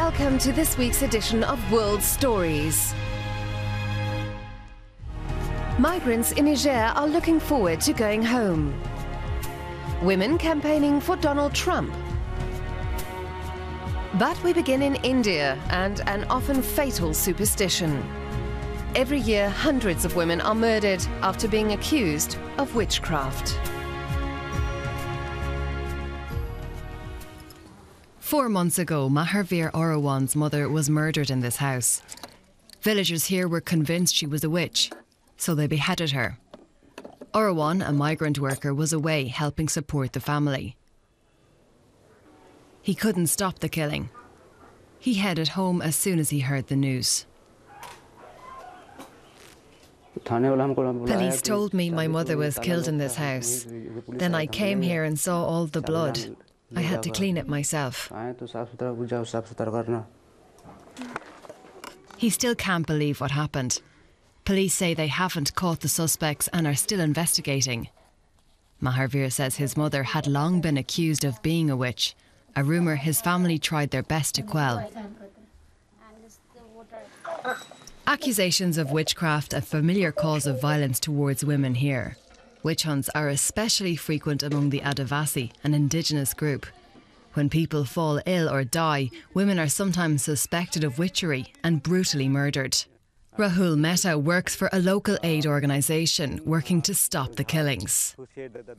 Welcome to this week's edition of World Stories. Migrants in Niger are looking forward to going home. Women campaigning for Donald Trump. But we begin in India and an often fatal superstition. Every year, hundreds of women are murdered after being accused of witchcraft. 4 months ago, Maharveer Orawan's mother was murdered in this house. Villagers here were convinced she was a witch, so they beheaded her. Orawan, a migrant worker, was away helping support the family. He couldn't stop the killing. He headed home as soon as he heard the news. Police told me my mother was killed in this house. Then I came here and saw all the blood. I had to clean it myself. He still can't believe what happened. Police say they haven't caught the suspects and are still investigating. Maharveer says his mother had long been accused of being a witch, a rumour his family tried their best to quell. Accusations of witchcraft, a familiar cause of violence towards women here. Witch hunts are especially frequent among the Adivasi, an indigenous group. When people fall ill or die, women are sometimes suspected of witchery and brutally murdered. Rahul Mehta works for a local aid organisation working to stop the killings.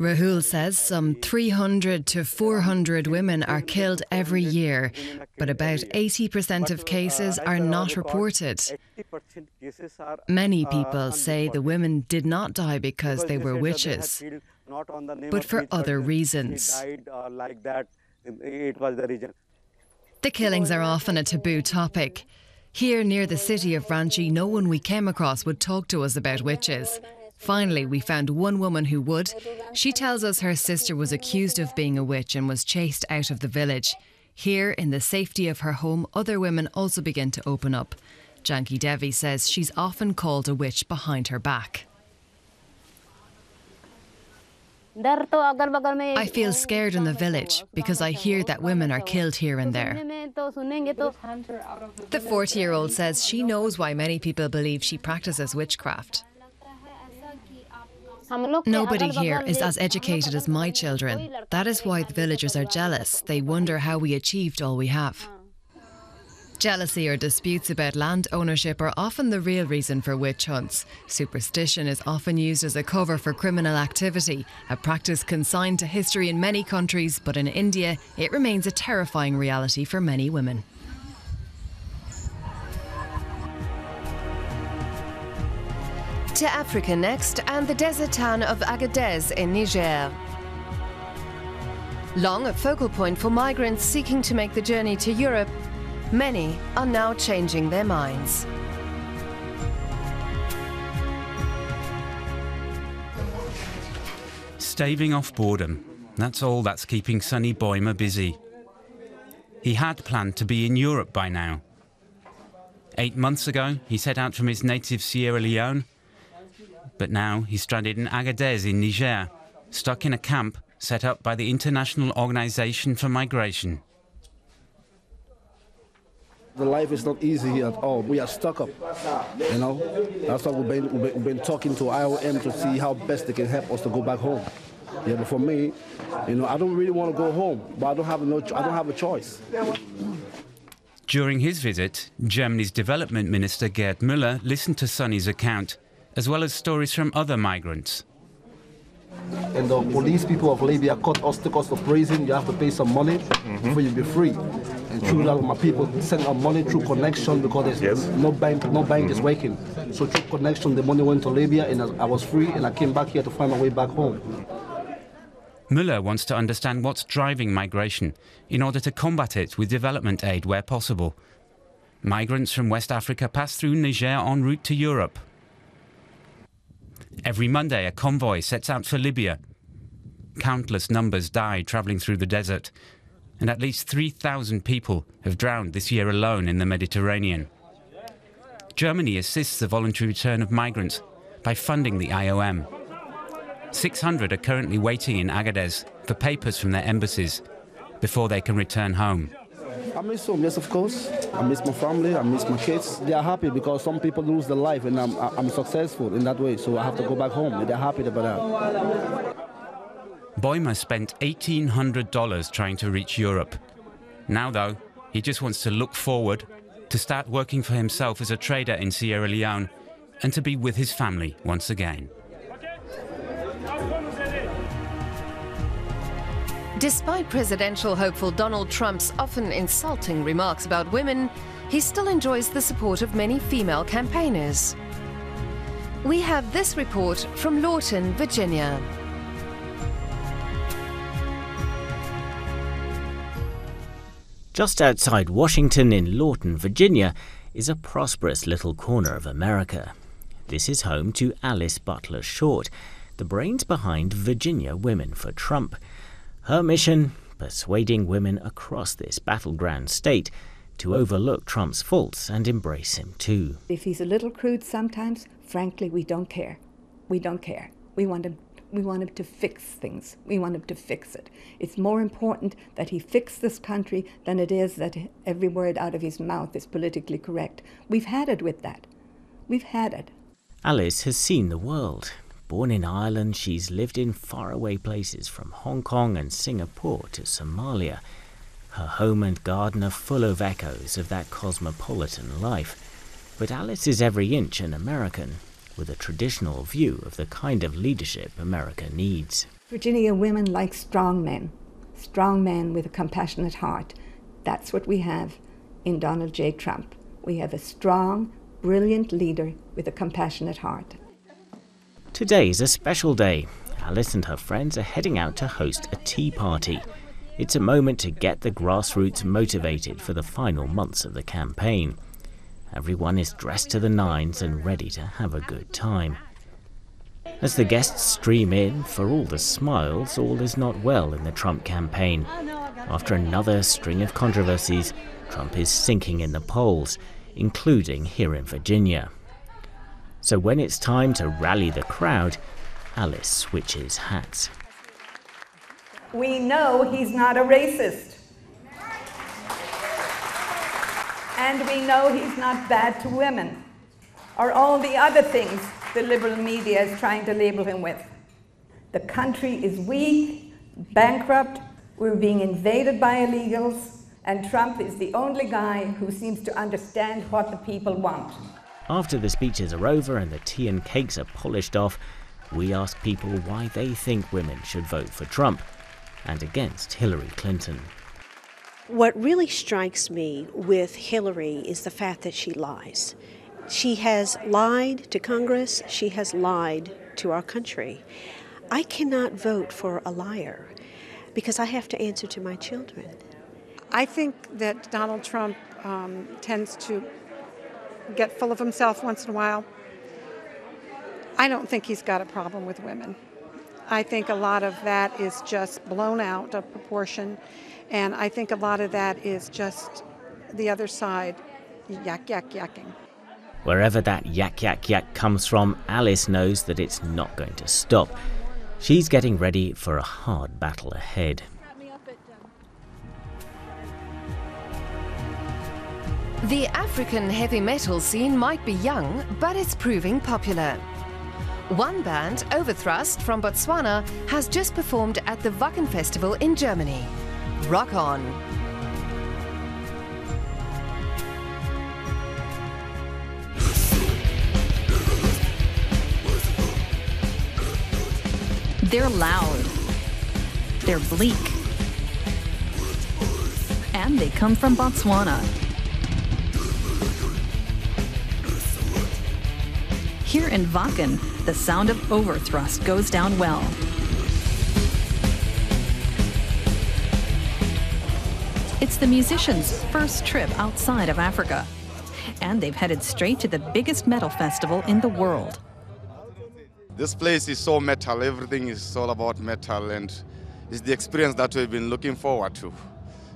Rahul says some 300 to 400 women are killed every year, but about 80% of cases are not reported. Many people say the women did not die because they were witches, but for other reasons. The killings are often a taboo topic. Here near the city of Ranchi, no one we came across would talk to us about witches. Finally, we found one woman who would. She tells us her sister was accused of being a witch and was chased out of the village. Here, in the safety of her home, other women also begin to open up. Janki Devi says she's often called a witch behind her back. I feel scared in the village because I hear that women are killed here and there. The 40-year-old says she knows why many people believe she practices witchcraft. Nobody here is as educated as my children. That is why the villagers are jealous. They wonder how we achieved all we have. Jealousy or disputes about land ownership are often the real reason for witch hunts. Superstition is often used as a cover for criminal activity, a practice consigned to history in many countries, but in India, it remains a terrifying reality for many women. To Africa next, and the desert town of Agadez in Niger. Long a focal point for migrants seeking to make the journey to Europe, many are now changing their minds. Staving off boredom. That's all that's keeping Sonny Boyma busy. He had planned to be in Europe by now. 8 months ago, he set out from his native Sierra Leone. But now he's stranded in Agadez in Niger, stuck in a camp set up by the International Organization for Migration. The life is not easy at all. We are stuck up, you know. That's why we've been talking to IOM to see how best they can help us to go back home. Yeah, but for me, you know, I don't really want to go home, but I don't have a choice. During his visit, Germany's Development Minister Gerd Müller listened to Sonny's account, as well as stories from other migrants. And the police people of Libya took us to prison. You have to pay some money before you be free. And through that, my people send our money through connection because there's no bank is working. So through connection, the money went to Libya, and I was free, and I came back here to find my way back home. Müller wants to understand what's driving migration in order to combat it with development aid where possible. Migrants from West Africa pass through Niger en route to Europe. Every Monday, a convoy sets out for Libya. Countless numbers die travelling through the desert, and at least 3,000 people have drowned this year alone in the Mediterranean. Germany assists the voluntary return of migrants by funding the IOM. 600 are currently waiting in Agadez for papers from their embassies before they can return home. I miss home, yes, of course. I miss my family, I miss my kids. They are happy because some people lose their life and I'm successful in that way, so I have to go back home. They're happy about that. Boima spent $1,800 trying to reach Europe. Now, though, he just wants to look forward, to start working for himself as a trader in Sierra Leone, and to be with his family once again. Despite presidential hopeful Donald Trump's often insulting remarks about women, he still enjoys the support of many female campaigners. We have this report from Lawton, Virginia. Just outside Washington in Lawton, Virginia, is a prosperous little corner of America. This is home to Alice Butler Short, the brains behind Virginia Women for Trump. Her mission, persuading women across this battleground state to overlook Trump's faults and embrace him too. If he's a little crude sometimes, frankly, we don't care. We don't care. We want him to fix things. We want him to fix it. It's more important that he fix this country than it is that every word out of his mouth is politically correct. We've had it with that. We've had it. Alice has seen the world. Born in Ireland, she's lived in faraway places from Hong Kong and Singapore to Somalia. Her home and garden are full of echoes of that cosmopolitan life. But Alice is every inch an American, with a traditional view of the kind of leadership America needs. Virginia women like strong men with a compassionate heart. That's what we have in Donald J. Trump. We have a strong, brilliant leader with a compassionate heart. Today's a special day. Alice and her friends are heading out to host a tea party. It's a moment to get the grassroots motivated for the final months of the campaign. Everyone is dressed to the nines and ready to have a good time. As the guests stream in, for all the smiles, all is not well in the Trump campaign. After another string of controversies, Trump is sinking in the polls, including here in Virginia. So when it's time to rally the crowd, Alice switches hats. We know he's not a racist. And we know he's not bad to women, or all the other things the liberal media is trying to label him with. The country is weak, bankrupt, we're being invaded by illegals, and Trump is the only guy who seems to understand what the people want. After the speeches are over and the tea and cakes are polished off, we ask people why they think women should vote for Trump and against Hillary Clinton. What really strikes me with Hillary is the fact that she lies. She has lied to Congress. She has lied to our country. I cannot vote for a liar because I have to answer to my children. I think that Donald Trump tends to get full of himself once in a while. I don't think he's got a problem with women. I think a lot of that is just blown out of proportion, and I think a lot of that is just the other side yakking. Wherever that yak comes from, Alice knows that it's not going to stop. She's getting ready for a hard battle ahead. The African heavy metal scene might be young, but it's proving popular. One band, Overthrust from Botswana, has just performed at the Wacken Festival in Germany. Rock on! They're loud. They're bleak. And they come from Botswana. Here in Wacken, the sound of Overthrust goes down well. It's the musicians' first trip outside of Africa. And they've headed straight to the biggest metal festival in the world. This place is so metal, everything is all about metal, and it's the experience that we've been looking forward to.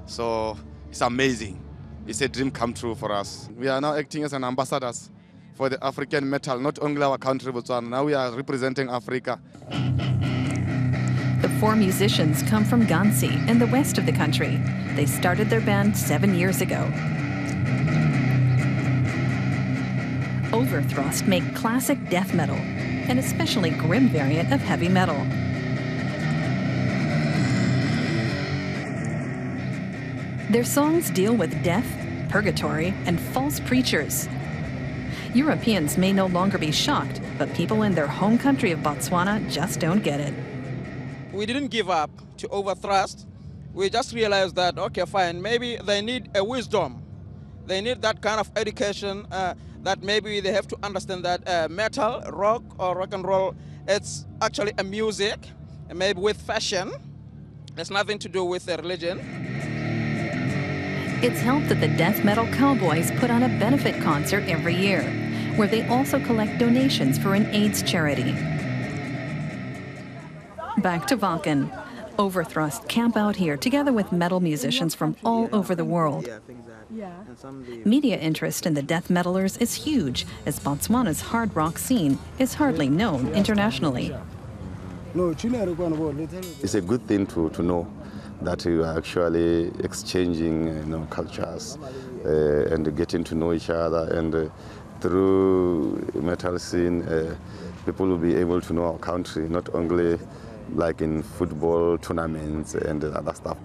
So it's amazing. It's a dream come true for us. We are now acting as an ambassadors for the African metal, not only our country, Botswana. Now we are representing Africa. The 4 musicians come from Gansi in the west of the country. They started their band 7 years ago. Overthrust make classic death metal, an especially grim variant of heavy metal. Their songs deal with death, purgatory, and false preachers. Europeans may no longer be shocked, but people in their home country of Botswana just don't get it. We didn't give up to Overthrust. We just realized that, okay, fine, maybe they need a wisdom. They need that kind of education, that maybe they have to understand that metal, rock, or rock and roll, it's actually a music, maybe with fashion. There's nothing to do with religion. It's helped that the death metal cowboys put on a benefit concert every year, where they also collect donations for an AIDS charity. Back to Wacken. Overthrust camp out here together with metal musicians from all over the world. Media interest in the death metalers is huge, as Botswana's hard rock scene is hardly known internationally. It's a good thing to know that we are actually exchanging cultures and getting to know each other, and through metal scene people will be able to know our country, not only like in football tournaments and other stuff.